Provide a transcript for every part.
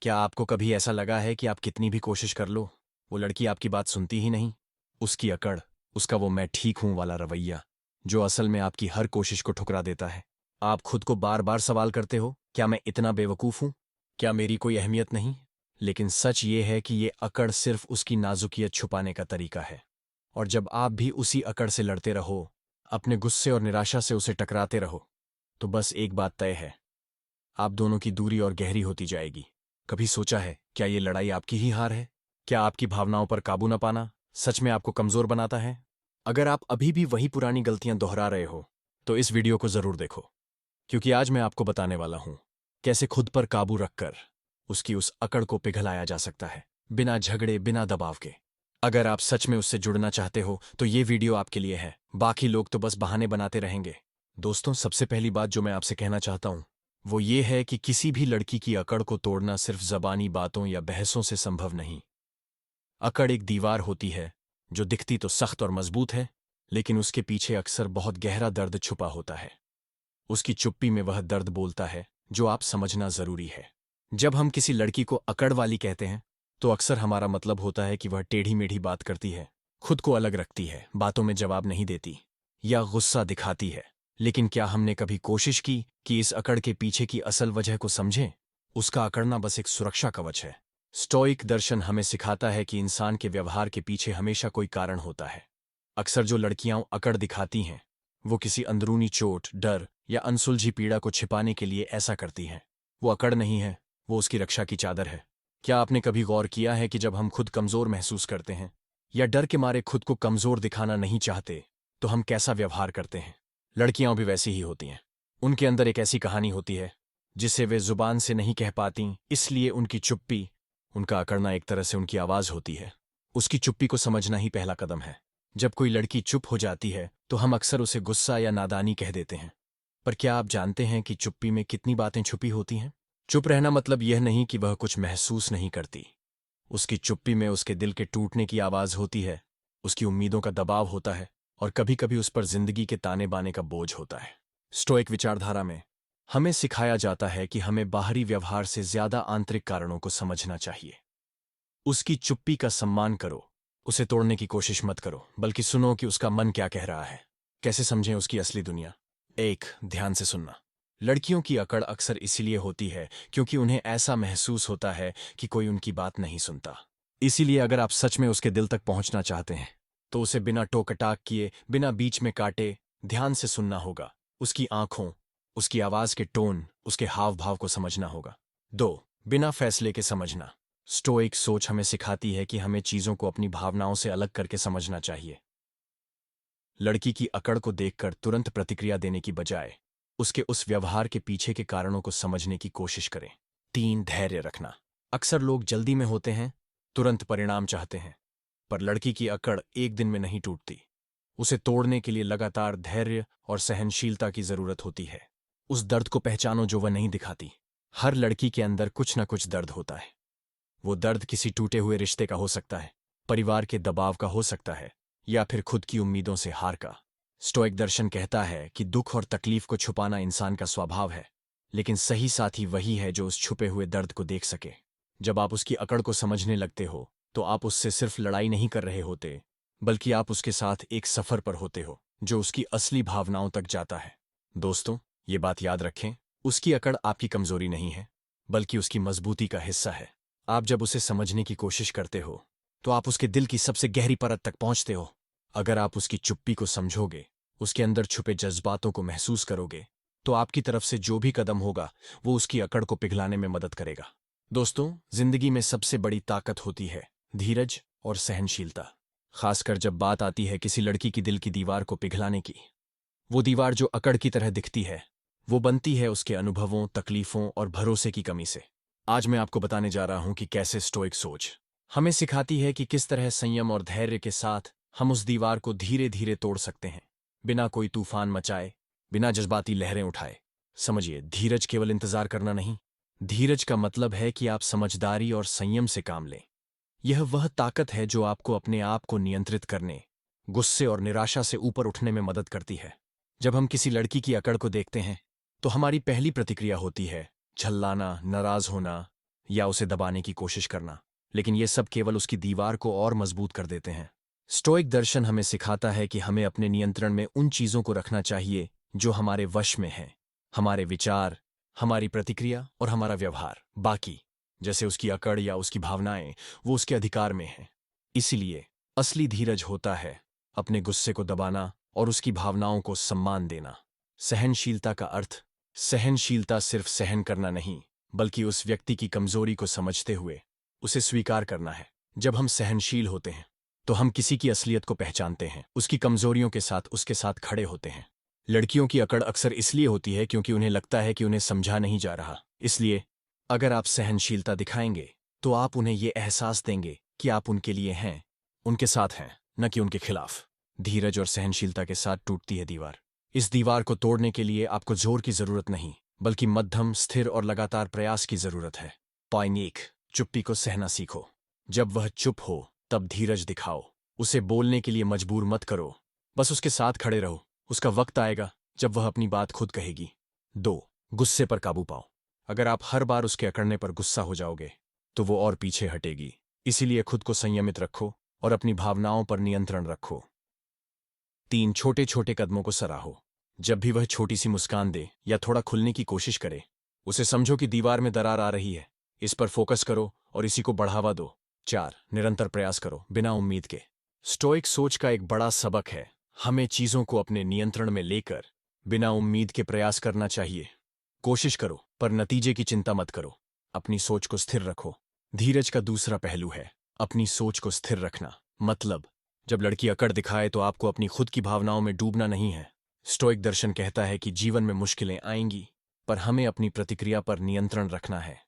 क्या आपको कभी ऐसा लगा है कि आप कितनी भी कोशिश कर लो, वो लड़की आपकी बात सुनती ही नहीं? उसकी अकड़, उसका वो मैं ठीक हूं वाला रवैया, जो असल में आपकी हर कोशिश को ठुकरा देता है। आप खुद को बार बार सवाल करते हो, क्या मैं इतना बेवकूफ हूं? क्या मेरी कोई अहमियत नहीं? लेकिन सच ये है कि ये अकड़ सिर्फ उसकी नाजुकियत छुपाने का तरीका है। और जब आप भी उसी अकड़ से लड़ते रहो, अपने गुस्से और निराशा से उसे टकराते रहो, तो बस एक बात तय है, आप दोनों की दूरी और गहरी होती जाएगी। कभी सोचा है, क्या ये लड़ाई आपकी ही हार है? क्या आपकी भावनाओं पर काबू न पाना सच में आपको कमजोर बनाता है? अगर आप अभी भी वही पुरानी गलतियां दोहरा रहे हो, तो इस वीडियो को जरूर देखो, क्योंकि आज मैं आपको बताने वाला हूं कैसे खुद पर काबू रखकर उसकी उस अकड़ को पिघलाया जा सकता है, बिना झगड़े, बिना दबाव के। अगर आप सच में उससे जुड़ना चाहते हो तो ये वीडियो आपके लिए है, बाकी लोग तो बस बहाने बनाते रहेंगे। दोस्तों, सबसे पहली बात जो मैं आपसे कहना चाहता हूं वो ये है कि किसी भी लड़की की अकड़ को तोड़ना सिर्फ जबानी बातों या बहसों से संभव नहीं। अकड़ एक दीवार होती है जो दिखती तो सख्त और मजबूत है, लेकिन उसके पीछे अक्सर बहुत गहरा दर्द छुपा होता है। उसकी चुप्पी में वह दर्द बोलता है जो आप समझना जरूरी है। जब हम किसी लड़की को अकड़ वाली कहते हैं, तो अक्सर हमारा मतलब होता है कि वह टेढ़ी मेढ़ी बात करती है, खुद को अलग रखती है, बातों में जवाब नहीं देती या गुस्सा दिखाती है। लेकिन क्या हमने कभी कोशिश की कि इस अकड़ के पीछे की असल वजह को समझें? उसका अकड़ना बस एक सुरक्षा कवच है। स्टोइक दर्शन हमें सिखाता है कि इंसान के व्यवहार के पीछे हमेशा कोई कारण होता है। अक्सर जो लड़कियां अकड़ दिखाती हैं, वो किसी अंदरूनी चोट, डर या अनसुलझी पीड़ा को छिपाने के लिए ऐसा करती हैं। वो अकड़ नहीं है, वो उसकी रक्षा की चादर है। क्या आपने कभी गौर किया है कि जब हम खुद कमजोर महसूस करते हैं या डर के मारे खुद को कमजोर दिखाना नहीं चाहते, तो हम कैसा व्यवहार करते हैं? लड़कियां भी वैसी ही होती हैं। उनके अंदर एक ऐसी कहानी होती है जिसे वे जुबान से नहीं कह पाती, इसलिए उनकी चुप्पी, उनका अकड़ना एक तरह से उनकी आवाज होती है। उसकी चुप्पी को समझना ही पहला कदम है। जब कोई लड़की चुप हो जाती है तो हम अक्सर उसे गुस्सा या नादानी कह देते हैं। पर क्या आप जानते हैं कि चुप्पी में कितनी बातें छुपी होती हैं? चुप रहना मतलब यह नहीं कि वह कुछ महसूस नहीं करती। उसकी चुप्पी में उसके दिल के टूटने की आवाज होती है, उसकी उम्मीदों का दबाव होता है, और कभी कभी उस पर जिंदगी के ताने बाने का बोझ होता है। स्टोइक विचारधारा में हमें सिखाया जाता है कि हमें बाहरी व्यवहार से ज्यादा आंतरिक कारणों को समझना चाहिए। उसकी चुप्पी का सम्मान करो, उसे तोड़ने की कोशिश मत करो, बल्कि सुनो कि उसका मन क्या कह रहा है। कैसे समझें उसकी असली दुनिया? एक, ध्यान से सुनना। लड़कियों की अकड़ अक्सर इसीलिए होती है क्योंकि उन्हें ऐसा महसूस होता है कि कोई उनकी बात नहीं सुनता। इसीलिए अगर आप सच में उसके दिल तक पहुंचना चाहते हैं, तो उसे बिना टोकटाक किए, बिना बीच में काटे, ध्यान से सुनना होगा। उसकी आंखों, उसकी आवाज के टोन, उसके हाव भाव को समझना होगा। दो, बिना फैसले के समझना। स्टोइक सोच हमें सिखाती है कि हमें चीजों को अपनी भावनाओं से अलग करके समझना चाहिए। लड़की की अकड़ को देखकर तुरंत प्रतिक्रिया देने की बजाय उसके उस व्यवहार के पीछे के कारणों को समझने की कोशिश करें। तीन, धैर्य रखना। अक्सर लोग जल्दी में होते हैं, तुरंत परिणाम चाहते हैं, पर लड़की की अकड़ एक दिन में नहीं टूटती। उसे तोड़ने के लिए लगातार धैर्य और सहनशीलता की जरूरत होती है। उस दर्द को पहचानो जो वह नहीं दिखाती। हर लड़की के अंदर कुछ न कुछ दर्द होता है। वो दर्द किसी टूटे हुए रिश्ते का हो सकता है, परिवार के दबाव का हो सकता है, या फिर खुद की उम्मीदों से हार का। स्टोइक दर्शन कहता है कि दुख और तकलीफ को छुपाना इंसान का स्वभाव है, लेकिन सही साथी वही है जो उस छुपे हुए दर्द को देख सके। जब आप उसकी अकड़ को समझने लगते हो, तो आप उससे सिर्फ लड़ाई नहीं कर रहे होते, बल्कि आप उसके साथ एक सफर पर होते हो जो उसकी असली भावनाओं तक जाता है। दोस्तों, ये बात याद रखें, उसकी अकड़ आपकी कमजोरी नहीं है, बल्कि उसकी मजबूती का हिस्सा है। आप जब उसे समझने की कोशिश करते हो, तो आप उसके दिल की सबसे गहरी परत तक पहुंचते हो। अगर आप उसकी चुप्पी को समझोगे, उसके अंदर छुपे जज्बातों को महसूस करोगे, तो आपकी तरफ से जो भी कदम होगा वो उसकी अकड़ को पिघलाने में मदद करेगा। दोस्तों, जिंदगी में सबसे बड़ी ताकत होती है धीरज और सहनशीलता, खासकर जब बात आती है किसी लड़की की दिल की दीवार को पिघलाने की। वो दीवार जो अकड़ की तरह दिखती है, वो बनती है उसके अनुभवों, तकलीफों और भरोसे की कमी से। आज मैं आपको बताने जा रहा हूं कि कैसे स्टोइक सोच हमें सिखाती है कि किस तरह संयम और धैर्य के साथ हम उस दीवार को धीरे धीरे तोड़ सकते हैं, बिना कोई तूफान मचाए, बिना जज्बाती लहरें उठाए। समझिए, धीरज केवल इंतजार करना नहीं, धीरज का मतलब है कि आप समझदारी और संयम से काम लें। यह वह ताकत है जो आपको अपने आप को नियंत्रित करने, गुस्से और निराशा से ऊपर उठने में मदद करती है। जब हम किसी लड़की की अकड़ को देखते हैं, तो हमारी पहली प्रतिक्रिया होती है झल्लाना, नाराज होना या उसे दबाने की कोशिश करना, लेकिन ये सब केवल उसकी दीवार को और मजबूत कर देते हैं। स्टोइक दर्शन हमें सिखाता है कि हमें अपने नियंत्रण में उन चीजों को रखना चाहिए जो हमारे वश में हैं, हमारे विचार, हमारी प्रतिक्रिया और हमारा व्यवहार। बाकी, जैसे उसकी अकड़ या उसकी भावनाएं, वो उसके अधिकार में हैं। इसीलिए असली धीरज होता है अपने गुस्से को दबाना और उसकी भावनाओं को सम्मान देना। सहनशीलता का अर्थ, सहनशीलता सिर्फ सहन करना नहीं, बल्कि उस व्यक्ति की कमजोरी को समझते हुए उसे स्वीकार करना है। जब हम सहनशील होते हैं तो हम किसी की असलियत को पहचानते हैं, उसकी कमजोरियों के साथ उसके साथ खड़े होते हैं। लड़कियों की अकड़ अक्सर इसलिए होती है क्योंकि उन्हें लगता है कि उन्हें समझा नहीं जा रहा। इसलिए अगर आप सहनशीलता दिखाएंगे तो आप उन्हें यह एहसास देंगे कि आप उनके लिए हैं, उनके साथ हैं, न कि उनके खिलाफ। धीरज और सहनशीलता के साथ टूटती है दीवार। इस दीवार को तोड़ने के लिए आपको जोर की जरूरत नहीं, बल्कि मध्यम, स्थिर और लगातार प्रयास की जरूरत है। पॉइंट 1, चुप्पी को सहना सीखो। जब वह चुप हो तब धीरज दिखाओ। उसे बोलने के लिए मजबूर मत करो, बस उसके साथ खड़े रहो। उसका वक्त आएगा जब वह अपनी बात खुद कहेगी। 2, गुस्से पर काबू पाओ। अगर आप हर बार उसके अकड़ने पर गुस्सा हो जाओगे तो वो और पीछे हटेगी। इसीलिए खुद को संयमित रखो और अपनी भावनाओं पर नियंत्रण रखो। 3, छोटे छोटे कदमों को सराहो। जब भी वह छोटी सी मुस्कान दे या थोड़ा खुलने की कोशिश करे, उसे समझो कि दीवार में दरार आ रही है। इस पर फोकस करो और इसी को बढ़ावा दो। 4, निरंतर प्रयास करो बिना उम्मीद के। स्टोइक सोच का एक बड़ा सबक है, हमें चीजों को अपने नियंत्रण में लेकर बिना उम्मीद के प्रयास करना चाहिए। कोशिश करो पर नतीजे की चिंता मत करो। अपनी सोच को स्थिर रखो। धीरज का दूसरा पहलू है अपनी सोच को स्थिर रखना। मतलब, जब लड़की अकड़ दिखाए तो आपको अपनी खुद की भावनाओं में डूबना नहीं है। स्टोइक दर्शन कहता है कि जीवन में मुश्किलें आएंगी, पर हमें अपनी प्रतिक्रिया पर नियंत्रण रखना है।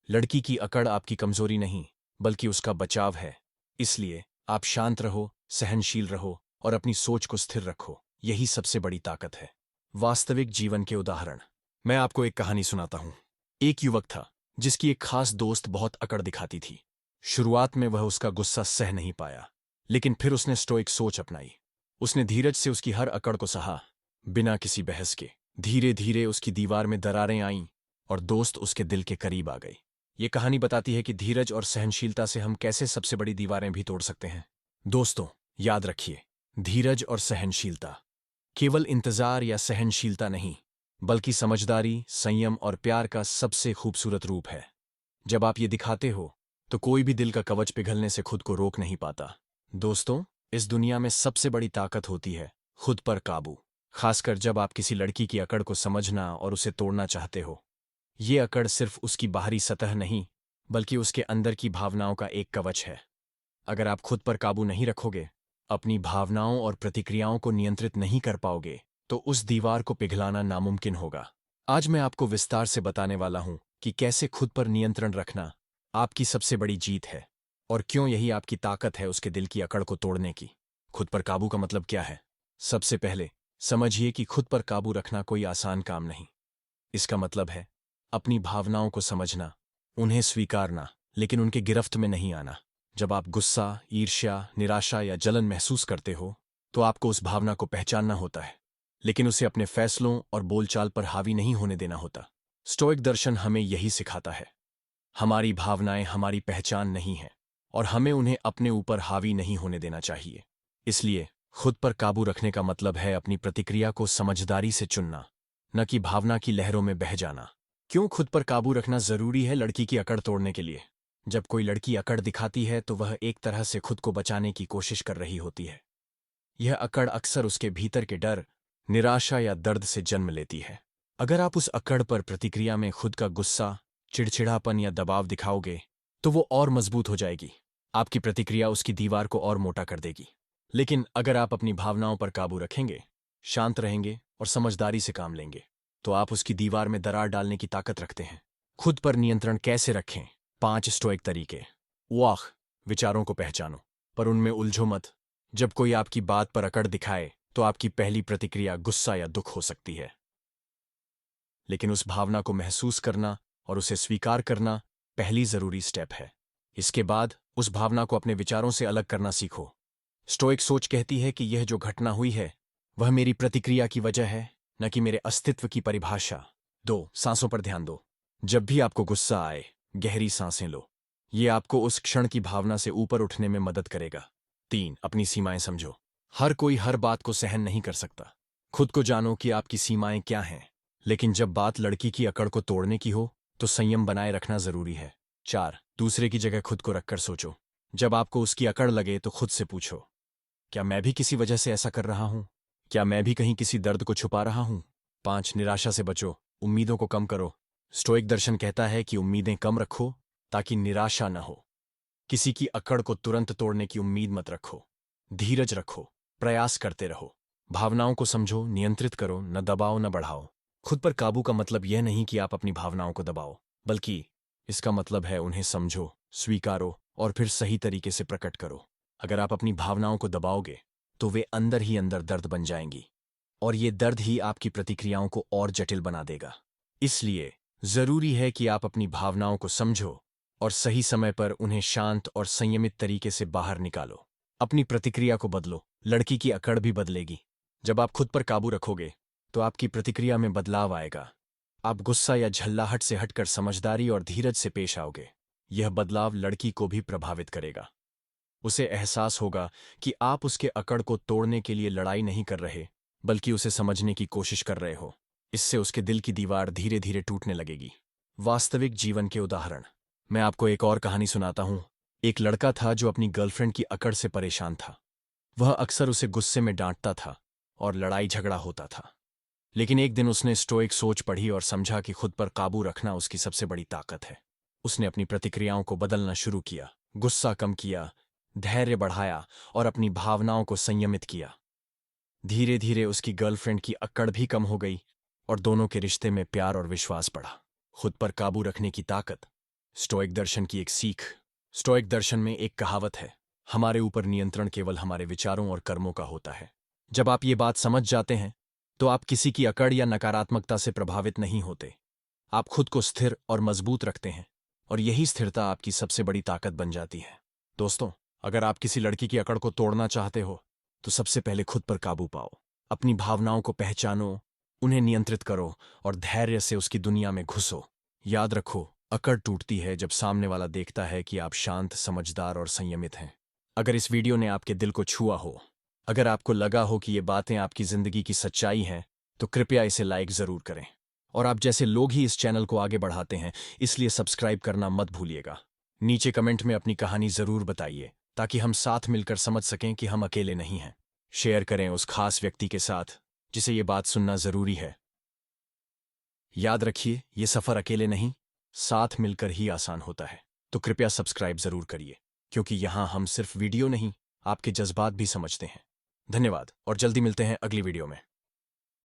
लड़की की अकड़ आपकी कमजोरी नहीं, बल्कि उसका बचाव है। इसलिए आप शांत रहो, सहनशील रहो और अपनी सोच को स्थिर रखो। यही सबसे बड़ी ताकत है। वास्तविक जीवन के उदाहरण, मैं आपको एक कहानी सुनाता हूं। एक युवक था जिसकी एक खास दोस्त बहुत अकड़ दिखाती थी। शुरुआत में वह उसका गुस्सा सह नहीं पाया, लेकिन फिर उसने स्टोइक सोच अपनाई। उसने धीरज से उसकी हर अकड़ को सहा, बिना किसी बहस के। धीरे धीरे उसकी दीवार में दरारें आईं और दोस्त उसके दिल के करीब आ गई। ये कहानी बताती है कि धीरज और सहनशीलता से हम कैसे सबसे बड़ी दीवारें भी तोड़ सकते हैं। दोस्तों, याद रखिए, धीरज और सहनशीलता केवल इंतजार या सहनशीलता नहीं, बल्कि समझदारी, संयम और प्यार का सबसे खूबसूरत रूप है। जब आप ये दिखाते हो तो कोई भी दिल का कवच पिघलने से खुद को रोक नहीं पाता। दोस्तों, इस दुनिया में सबसे बड़ी ताकत होती है खुद पर काबू। खासकर जब आप किसी लड़की की अकड़ को समझना और उसे तोड़ना चाहते हो। ये अकड़ सिर्फ उसकी बाहरी सतह नहीं, बल्कि उसके अंदर की भावनाओं का एक कवच है। अगर आप खुद पर काबू नहीं रखोगे, अपनी भावनाओं और प्रतिक्रियाओं को नियंत्रित नहीं कर पाओगे, तो उस दीवार को पिघलाना नामुमकिन होगा। आज मैं आपको विस्तार से बताने वाला हूं कि कैसे खुद पर नियंत्रण रखना आपकी सबसे बड़ी जीत है और क्यों यही आपकी ताकत है उसके दिल की अकड़ को तोड़ने की। खुद पर काबू का मतलब क्या है? सबसे पहले समझिए कि खुद पर काबू रखना कोई आसान काम नहीं। इसका मतलब है अपनी भावनाओं को समझना, उन्हें स्वीकारना, लेकिन उनके गिरफ्त में नहीं आना। जब आप गुस्सा, ईर्ष्या, निराशा या जलन महसूस करते हो, तो आपको उस भावना को पहचानना होता है, लेकिन उसे अपने फैसलों और बोलचाल पर हावी नहीं होने देना होता। स्टोइक दर्शन हमें यही सिखाता है। हमारी भावनाएं हमारी पहचान नहीं है और हमें उन्हें अपने ऊपर हावी नहीं होने देना चाहिए। इसलिए खुद पर काबू रखने का मतलब है अपनी प्रतिक्रिया को समझदारी से चुनना, न कि भावना की लहरों में बह जाना। क्यों खुद पर काबू रखना जरूरी है लड़की की अकड़ तोड़ने के लिए? जब कोई लड़की अकड़ दिखाती है तो वह एक तरह से खुद को बचाने की कोशिश कर रही होती है। यह अकड़ अक्सर उसके भीतर के डर, निराशा या दर्द से जन्म लेती है। अगर आप उस अकड़ पर प्रतिक्रिया में खुद का गुस्सा, चिड़चिड़ापन या दबाव दिखाओगे, तो वो और मजबूत हो जाएगी। आपकी प्रतिक्रिया उसकी दीवार को और मोटा कर देगी। लेकिन अगर आप अपनी भावनाओं पर काबू रखेंगे, शांत रहेंगे और समझदारी से काम लेंगे, तो आप उसकी दीवार में दरार डालने की ताकत रखते हैं। खुद पर नियंत्रण कैसे रखें? 5 स्टोइक तरीके। वाह, विचारों को पहचानो, पर उनमें उलझो मत। जब कोई आपकी बात पर अकड़ दिखाए, तो आपकी पहली प्रतिक्रिया गुस्सा या दुख हो सकती है। लेकिन उस भावना को महसूस करना और उसे स्वीकार करना पहली जरूरी स्टेप है। इसके बाद उस भावना को अपने विचारों से अलग करना सीखो। स्टोइक सोच कहती है कि यह जो घटना हुई है, वह मेरी प्रतिक्रिया की वजह है, न कि मेरे अस्तित्व की परिभाषा। 2, सांसों पर ध्यान दो। जब भी आपको गुस्सा आए, गहरी सांसें लो। ये आपको उस क्षण की भावना से ऊपर उठने में मदद करेगा। 3. अपनी सीमाएं समझो। हर कोई हर बात को सहन नहीं कर सकता। खुद को जानो कि आपकी सीमाएं क्या हैं। लेकिन जब बात लड़की की अकड़ को तोड़ने की हो तो संयम बनाए रखना जरूरी है। 4. दूसरे की जगह खुद को रखकर सोचो। जब आपको उसकी अकड़ लगे तो खुद से पूछो, क्या मैं भी किसी वजह से ऐसा कर रहा हूं? क्या मैं भी कहीं किसी दर्द को छुपा रहा हूं? 5. निराशा से बचो। उम्मीदों को कम करो। स्टोइक दर्शन कहता है कि उम्मीदें कम रखो ताकि निराशा न हो। किसी की अकड़ को तुरंत तोड़ने की उम्मीद मत रखो। धीरज रखो, प्रयास करते रहो। भावनाओं को समझो, नियंत्रित करो, न दबाओ न बढ़ाओ। खुद पर काबू का मतलब यह नहीं कि आप अपनी भावनाओं को दबाओ, बल्कि इसका मतलब है उन्हें समझो, स्वीकारो और फिर सही तरीके से प्रकट करो। अगर आप अपनी भावनाओं को दबाओगे तो वे अंदर ही अंदर दर्द बन जाएंगी और ये दर्द ही आपकी प्रतिक्रियाओं को और जटिल बना देगा। इसलिए जरूरी है कि आप अपनी भावनाओं को समझो और सही समय पर उन्हें शांत और संयमित तरीके से बाहर निकालो। अपनी प्रतिक्रिया को बदलो, लड़की की अकड़ भी बदलेगी। जब आप खुद पर काबू रखोगे तो आपकी प्रतिक्रिया में बदलाव आएगा। आप गुस्सा या झल्लाहट से हटकर समझदारी और धीरज से पेश आओगे। यह बदलाव लड़की को भी प्रभावित करेगा। उसे एहसास होगा कि आप उसके अकड़ को तोड़ने के लिए लड़ाई नहीं कर रहे, बल्कि उसे समझने की कोशिश कर रहे हो। इससे उसके दिल की दीवार धीरे धीरे टूटने लगेगी। वास्तविक जीवन के उदाहरण। मैं आपको एक और कहानी सुनाता हूं। एक लड़का था जो अपनी गर्लफ्रेंड की अकड़ से परेशान था। वह अक्सर उसे गुस्से में डांटता था और लड़ाई झगड़ा होता था। लेकिन एक दिन उसने स्टोइक सोच पढ़ी और समझा कि खुद पर काबू रखना उसकी सबसे बड़ी ताकत है। उसने अपनी प्रतिक्रियाओं को बदलना शुरू किया, गुस्सा कम किया, धैर्य बढ़ाया और अपनी भावनाओं को संयमित किया। धीरे धीरे उसकी गर्लफ्रेंड की अक्कड़ भी कम हो गई और दोनों के रिश्ते में प्यार और विश्वास बढ़ा। खुद पर काबू रखने की ताकत। स्टोइक दर्शन की एक सीख। स्टोइक दर्शन में एक कहावत है, हमारे ऊपर नियंत्रण केवल हमारे विचारों और कर्मों का होता है। जब आप ये बात समझ जाते हैं तो आप किसी की अकड़ या नकारात्मकता से प्रभावित नहीं होते। आप खुद को स्थिर और मजबूत रखते हैं और यही स्थिरता आपकी सबसे बड़ी ताकत बन जाती है। दोस्तों, अगर आप किसी लड़की की अकड़ को तोड़ना चाहते हो तो सबसे पहले खुद पर काबू पाओ। अपनी भावनाओं को पहचानो, उन्हें नियंत्रित करो और धैर्य से उसकी दुनिया में घुसो। याद रखो, अकड़ टूटती है जब सामने वाला देखता है कि आप शांत, समझदार और संयमित हैं। अगर इस वीडियो ने आपके दिल को छुआ हो, अगर आपको लगा हो कि ये बातें आपकी जिंदगी की सच्चाई हैं, तो कृपया इसे लाइक जरूर करें। और आप जैसे लोग ही इस चैनल को आगे बढ़ाते हैं, इसलिए सब्सक्राइब करना मत भूलिएगा। नीचे कमेंट में अपनी कहानी जरूर बताइए ताकि हम साथ मिलकर समझ सकें कि हम अकेले नहीं हैं। शेयर करें उस खास व्यक्ति के साथ जिसे ये बात सुनना जरूरी है। याद रखिए, ये सफर अकेले नहीं, साथ मिलकर ही आसान होता है। तो कृपया सब्सक्राइब जरूर करिए, क्योंकि यहां हम सिर्फ वीडियो नहीं, आपके जज्बात भी समझते हैं। धन्यवाद और जल्दी मिलते हैं अगली वीडियो में।